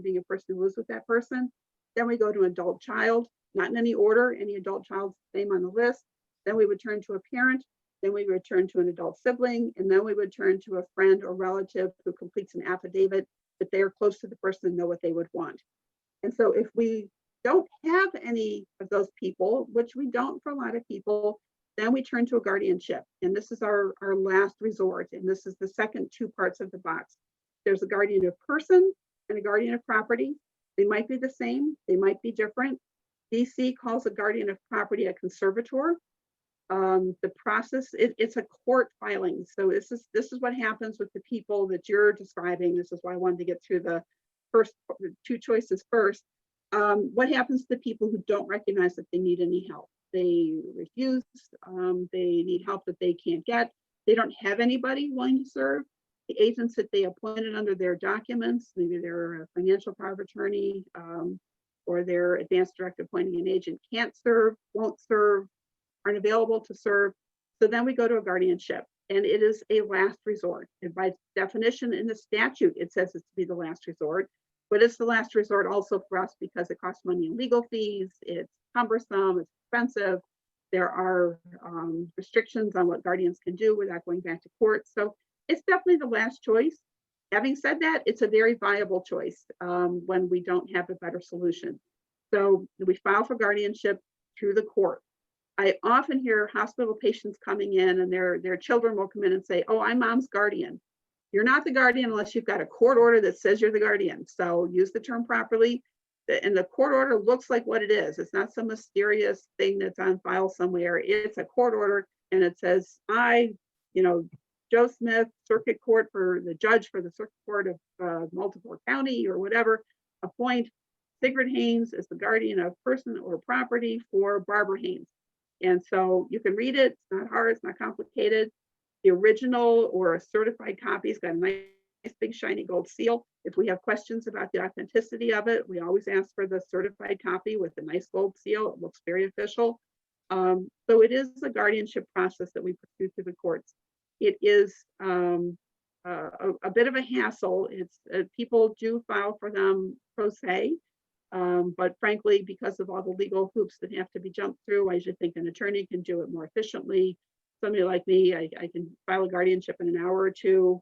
being a person who lives with that person. Then we go to adult child, not in any order, any adult child's name on the list. Then we would turn to a parent. Then we would turn to an adult sibling, and then we would turn to a friend or relative who completes an affidavit that they are close to the person and know what they would want. And so if we don't have any of those people, which we don't for a lot of people, then we turn to a guardianship. And this is our last resort. And this is the second two parts of the box. There's a guardian of person and a guardian of property. They might be the same, they might be different. DC calls a guardian of property a conservator. The process, it's a court filing. So this is what happens with the people that you're describing. This is why I wanted to get through the two choices first. What happens to the people who don't recognize that they need any help? They refuse, they need help that they can't get. They don't have anybody willing to serve. The agents that they appointed under their documents, maybe they're a financial power of attorney or their advance directive appointing an agent, can't serve, won't serve, aren't available to serve. So then we go to a guardianship, and it is a last resort. And by definition in the statute, it says it's to be the last resort, but it's the last resort also for us because it costs money in legal fees, it's cumbersome, it's expensive. There are restrictions on what guardians can do without going back to court. So it's definitely the last choice. Having said that, it's a very viable choice when we don't have a better solution. So we file for guardianship through the court. I often hear hospital patients coming in and their children will come in and say, oh, I'm mom's guardian. You're not the guardian unless you've got a court order that says you're the guardian. So use the term properly. And the court order looks like what it is. It's not some mysterious thing that's on file somewhere. It's a court order and it says, Joe Smith, circuit court for the judge for the circuit court of Multiple County or whatever, appoint Sigrid Haines as the guardian of person or property for Barbara Haynes. And so you can read it, it's not hard, it's not complicated. The original or a certified copy's got a nice big shiny gold seal. If we have questions about the authenticity of it, we always ask for the certified copy with a nice gold seal. It looks very official. So it is a guardianship process that we pursue through the courts. It is a bit of a hassle. It's people do file for them pro se. But frankly, because of all the legal hoops that have to be jumped through, I should think an attorney can do it more efficiently. somebody like me, I can file a guardianship in an hour or two.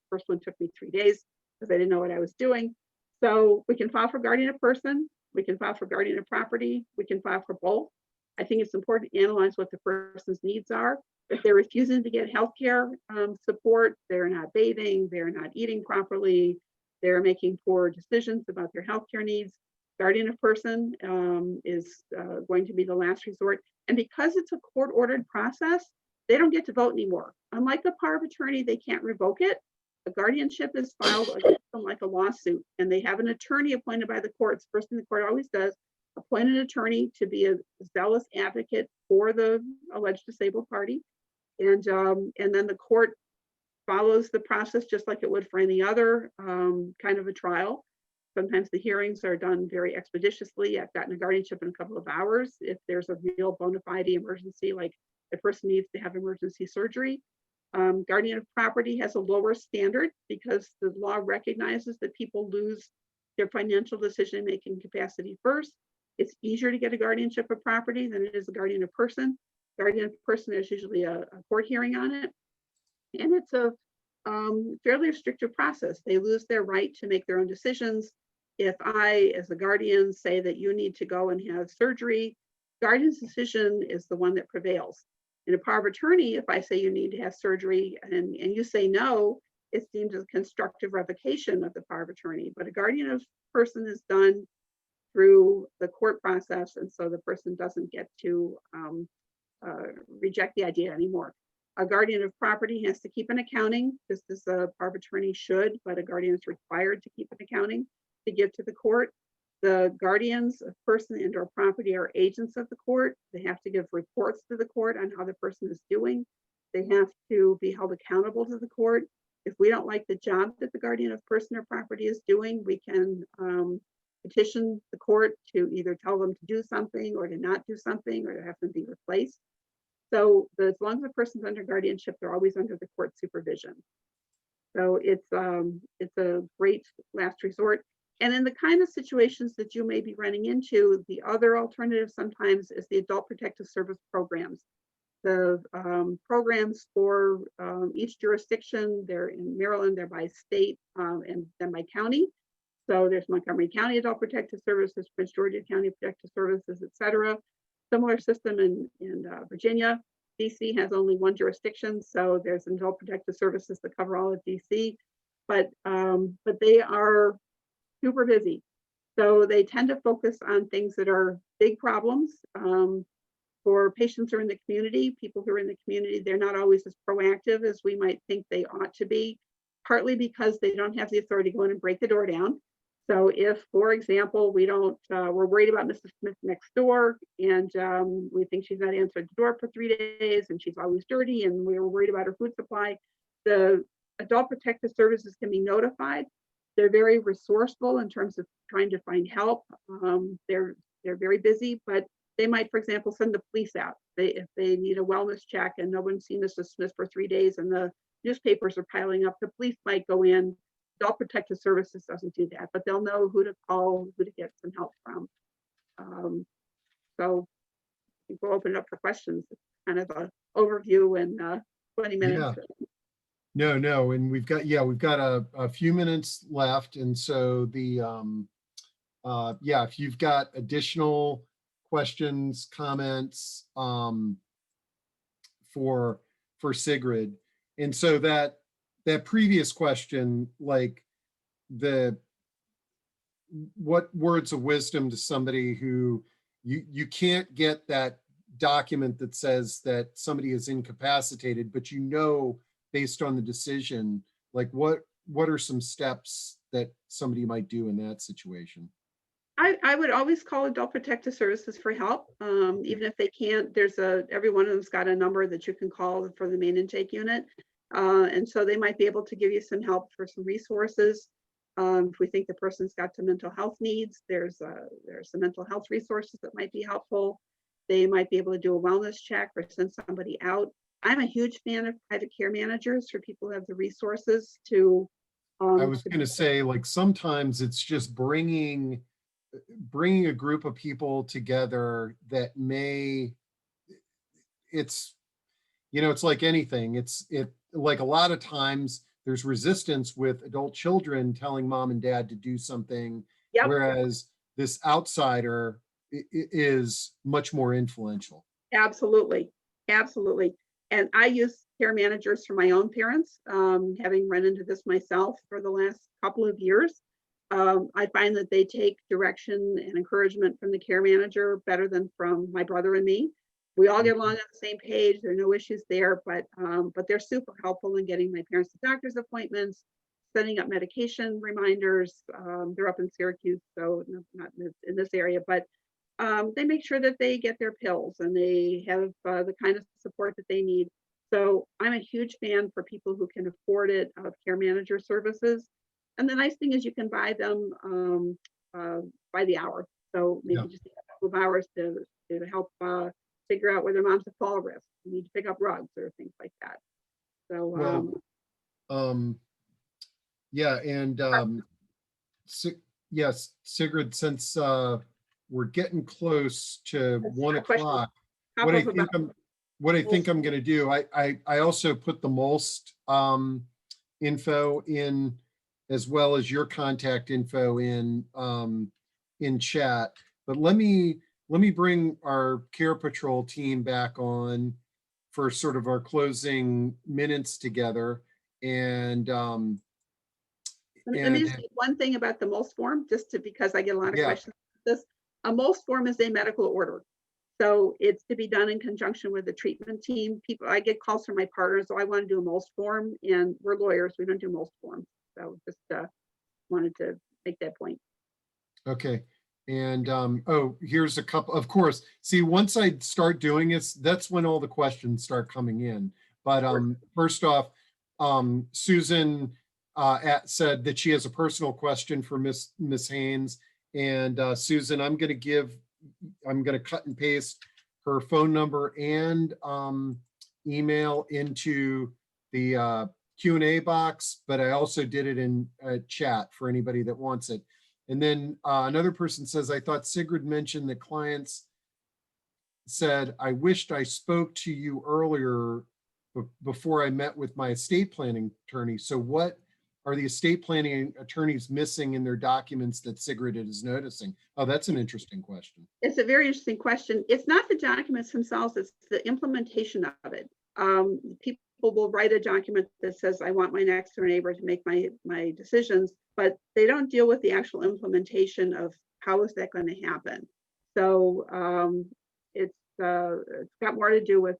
First one took me 3 days because I didn't know what I was doing. So we can file for guardian of person, we can file for guardian of property, we can file for both. I think it's important to analyze what the person's needs are. If they're refusing to get healthcare support, they're not bathing, they're not eating properly, they're making poor decisions about their healthcare needs, guardian of person is going to be the last resort. And because it's a court-ordered process, they don't get to vote anymore. Unlike a power of attorney, they can't revoke it. A guardianship is filed against them like a lawsuit, and they have an attorney appointed by the courts. First thing the court always does, appoint an attorney to be a zealous advocate for the alleged disabled party. And then the court follows the process just like it would for any other kind of a trial. Sometimes the hearings are done very expeditiously. I've gotten a guardianship in a couple of hours. If there's a real bona fide emergency, like the person needs to have emergency surgery. Guardian of property has a lower standard because the law recognizes that people lose their financial decision-making capacity first. It's easier to get a guardianship of property than it is a guardian of person. Guardian of person, there's usually a court hearing on it. And it's a fairly restrictive process. They lose their right to make their own decisions. If I, as a guardian, say that you need to go and have surgery, guardian's decision is the one that prevails. In a power of attorney, if I say you need to have surgery and you say no, it's deemed as a constructive revocation of the power of attorney. But a guardian of person is done through the court process, and so the person doesn't get to reject the idea anymore. A guardian of property has to keep an accounting. This is a power of attorney should, but a guardian is required to keep an accounting to give to the court. The guardians of person and or property are agents of the court. They have to give reports to the court on how the person is doing. They have to be held accountable to the court. If we don't like the job that the guardian of person or property is doing, we can petition the court to either tell them to do something or to not do something or to have them be replaced. So as long as the person's under guardianship, they're always under the court supervision. So it's a great last resort. And in the kind of situations that you may be running into, the other alternative sometimes is the adult protective service programs. The programs for each jurisdiction, they're in Maryland, they're by state and then by county. So there's Montgomery County Adult Protective Services, Prince George's County Protective Services, et cetera. Similar system in Virginia. DC has only one jurisdiction, so there's adult protective services that cover all of DC, but they are super busy. So they tend to focus on things that are big problems. For patients who are in the community, people who are in the community, they're not always as proactive as we might think they ought to be, partly because they don't have the authority to go in and break the door down. So if, for example, we're worried about Mrs. Smith next door and we think she's not answered the door for 3 days and she's always dirty and we were worried about her food supply, the adult protective services can be notified. They're very resourceful in terms of trying to find help. They're very busy, but they might, for example, send the police out. If they need a wellness check and no one's seen Mrs. Smith for 3 days and the newspapers are piling up, the police might go in. Adult Protective Services doesn't do that, but they'll know who to call, who to get some help from. So I think we'll open it up for questions. It's kind of an overview in 20 minutes. Yeah. No, and we've got a few minutes left, and so if you've got additional questions, comments for Sigrid, and so that previous question, like what words of wisdom to somebody who you can't get that document that says that somebody is incapacitated, but based on the decision, like what are some steps that somebody might do in that situation? I would always call Adult Protective Services for help. Even if they can't, every one of them's got a number that you can call for the main intake unit. And so they might be able to give you some help for some resources. If we think the person's got some mental health needs, there's some mental health resources that might be helpful. They might be able to do a wellness check or send somebody out. I'm a huge fan of private care managers for people who have the resources to. I was going to say, like, sometimes it's just bringing a group of people together that you know, it's like anything. It like a lot of times there's resistance with adult children telling mom and dad to do something, Yep, whereas this outsider is much more influential. absolutely, absolutely. And I use care managers for my own parents, having run into this myself for the last couple of years. I find that they take direction and encouragement from the care manager better than from my brother and me. We all get along on the same page. There are no issues there, but they're super helpful in getting my parents to doctor's appointments, setting up medication reminders. They're up in Syracuse, so not in this area, but they make sure that they get their pills and they have the kind of support that they need. So I'm a huge fan for people who can afford it of care manager services. And the nice thing is you can buy them by the hour. So maybe Yeah. just take a couple of hours to help figure out whether mom's a fall risk, you need to pick up rugs or things like that. So Well, yeah, and yes, Sigrid, since we're getting close to let's 1 have a question o'clock, pop what I up think about I'm going to do, I also put the most info in, as well as your contact info in chat. But let me bring our Care Patrol team back on for sort of our closing minutes together. And Let me just say one thing about the MOLST form, because I get a lot of yeah, questions about this. A MOLST form is a medical order. So it's to be done in conjunction with the treatment team. I get calls from my partners, so I want to do a MOLST form, and we're lawyers, we don't do MOLST forms. So just wanted to make that point. okay. And oh, here's a couple, of course. See, once I start doing this, that's when all the questions start coming in. But first off, Susan said that she has a personal question for Miss Haynes. And Susan, I'm going to cut and paste her phone number and email into the Q&A box, but I also did it in chat for anybody that wants it. And then another person says, I thought Sigrid mentioned that clients said, I wished I spoke to you earlier before I met with my estate planning attorney. So what are the estate planning attorneys missing in their documents that Sigrid is noticing? Oh, that's an interesting question. It's a very interesting question. It's not the documents themselves, it's the implementation of it. People will write a document that says, I want my next door neighbor to make my decisions, but they don't deal with the actual implementation of how is that going to happen. So it's got more to do with,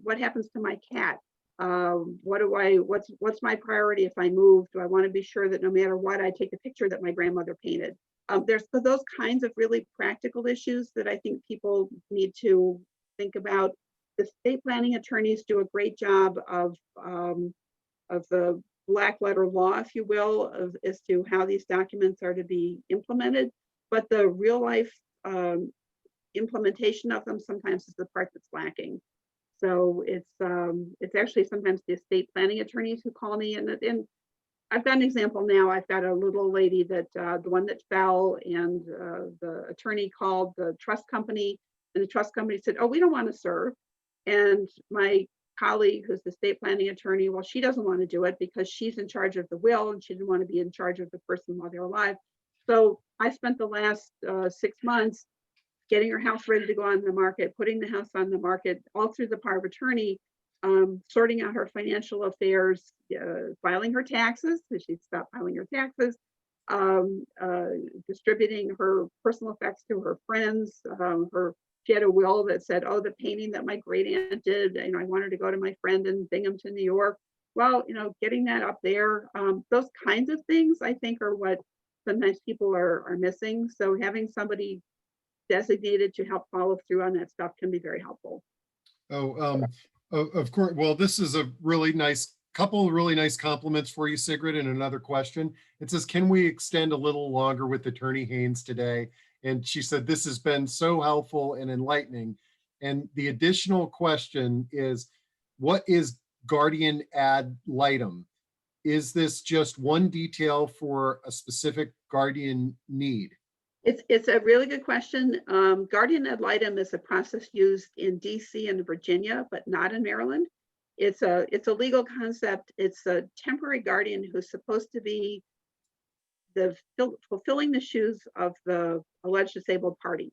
what happens to my cat? What's my priority if I move? Do I want to be sure that no matter what, I take a picture that my grandmother painted? There's those kinds of really practical issues that I think people need to think about. The estate planning attorneys do a great job of the black letter law, if you will, as to how these documents are to be implemented. But the real life implementation of them sometimes is the part that's lacking. So it's actually sometimes the estate planning attorneys who call me, and I've got an example now. I've got a little lady that the one that fell, and the attorney called the trust company, and the trust company said, oh, we don't want to serve. And my colleague, who's the estate planning attorney, well, she doesn't want to do it because she's in charge of the will and she didn't want to be in charge of the person while they're alive. So I spent the last 6 months getting her house ready to go on the market, putting the house on the market, all through the power of attorney, sorting out her financial affairs, filing her taxes, because she stopped filing her taxes, distributing her personal effects to her friends. She had a will that said, oh, the painting that my great aunt did, I want her to go to my friend in Binghamton, New York. Well, getting that up there, those kinds of things, I think, are what sometimes people are missing. So having somebody designated to help follow through on that stuff can be very helpful. Oh, of course. Well, this is a really nice couple of really nice compliments for you, Sigrid. And another question. It says, can we extend a little longer with Attorney Haynes today? And she said, this has been so helpful and enlightening. And the additional question is, what is guardian ad litem? Is this just one detail for a specific guardian need? It's a really good question. Guardian ad litem is a process used in DC and Virginia, but not in Maryland. It's a legal concept. It's a temporary guardian who's supposed to be fulfilling the shoes of the alleged disabled party.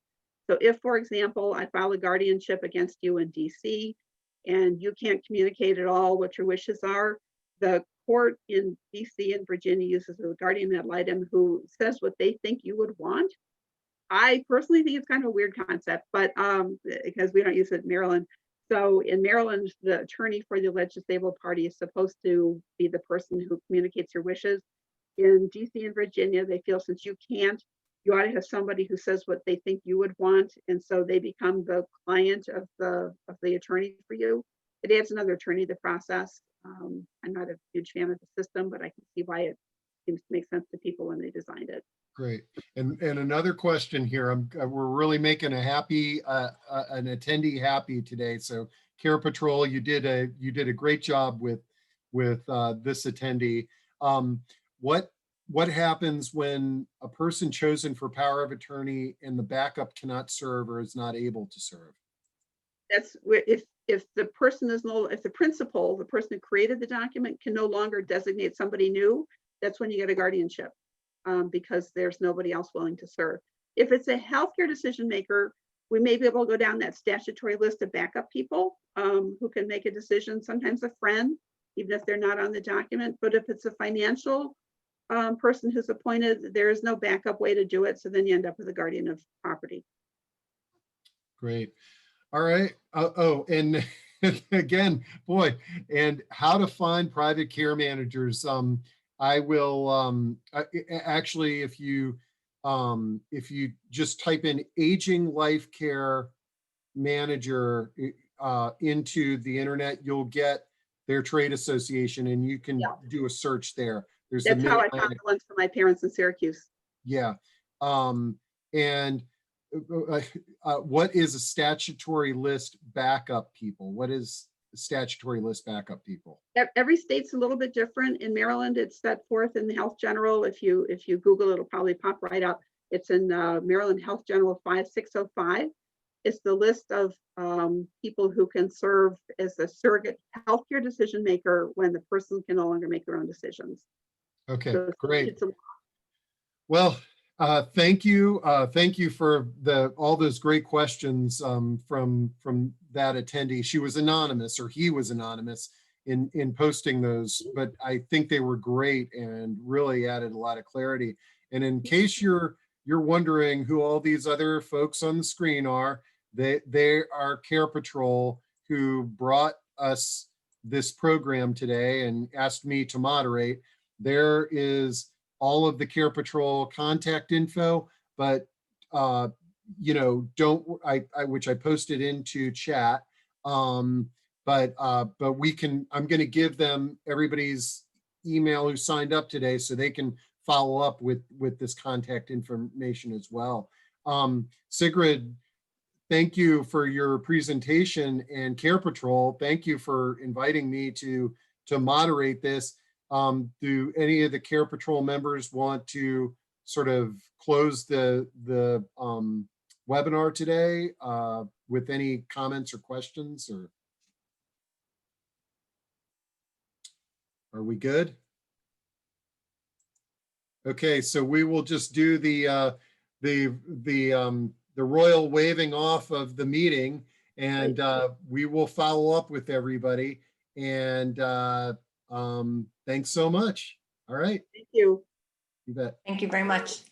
So if, for example, I file a guardianship against you in DC and you can't communicate at all what your wishes are, the court in DC and Virginia uses a guardian ad litem who says what they think you would want. I personally think it's kind of a weird concept, but because we don't use it in Maryland. So in Maryland, the attorney for the alleged disabled party is supposed to be the person who communicates your wishes. In DC and Virginia, they feel since you can't, you ought to have somebody who says what they think you would want, and so they become the client of the attorney for you. It adds another attorney to the process. I'm not a huge fan of the system, but I can see why it seems to make sense to people when they designed it. Great. And another question here. We're really making an attendee happy today. So CarePatrol, you did a great job with this attendee. What happens when a person chosen for power of attorney and the backup cannot serve or is not able to serve? That's where if the person is if the principal, the person who created the document, can no longer designate somebody new, that's when you get a guardianship, because there's nobody else willing to serve. If it's a healthcare decision maker, we may be able to go down that statutory list of backup people who can make a decision, sometimes a friend, even if they're not on the document. But if it's a financial person who's appointed, there is no backup way to do it. So then you end up with a guardian of property. Great. All right. Oh, and again, boy, and how to find private care managers. I will actually, if you just type in aging life care manager into the internet, you'll get their trade association, and you can do a search there. There's That's how I found the ones for my parents in Syracuse. Yeah. And what is a statutory list backup people? What is statutory list backup people? Every state's a little bit different. In Maryland, it's set forth in the Health General. If you Google, it'll probably pop right up. It's in Maryland Health General 5605. It's the list of people who can serve as a surrogate healthcare decision maker when the person can no longer make their own decisions. Okay, So great. Well, thank you. Thank you for all those great questions from that attendee. She was anonymous, or he was anonymous in posting those, but I think they were great and really added a lot of clarity. And in case you're wondering who all these other folks on the screen are, they are CarePatrol, who brought us this program today and asked me to moderate. There is all of the CarePatrol contact info, but which I posted into chat. But we can. I'm going to give them everybody's email who signed up today, so they can follow up with this contact information as well. Sigrid, thank you for your presentation, and CarePatrol, thank you for inviting me to moderate this. Do any of the CarePatrol members want to sort of close the webinar today with any comments or questions, or are we good? Okay, so we will just do the royal waving off of the meeting, and we will follow up with everybody. And thanks so much. All right. Thank you. You bet. Thank you very much.